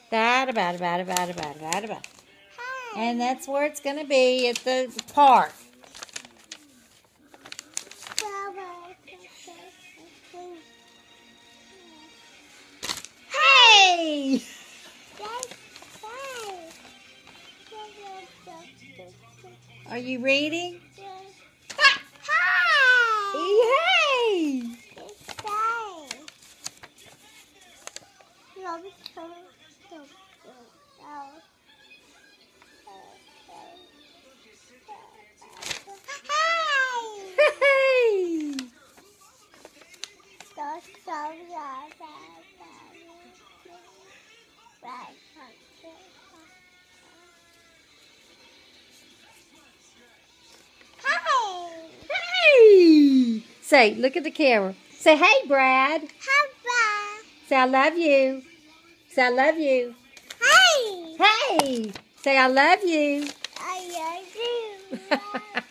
Da da da da da da da da da. And that's where it's going to be, at the park. Hey! Are you reading? Hey! Hey! Hey! Say, look at the camera. Say, hey, Brad. Say, I love you. Say, I love you. Hey! Say, I love you.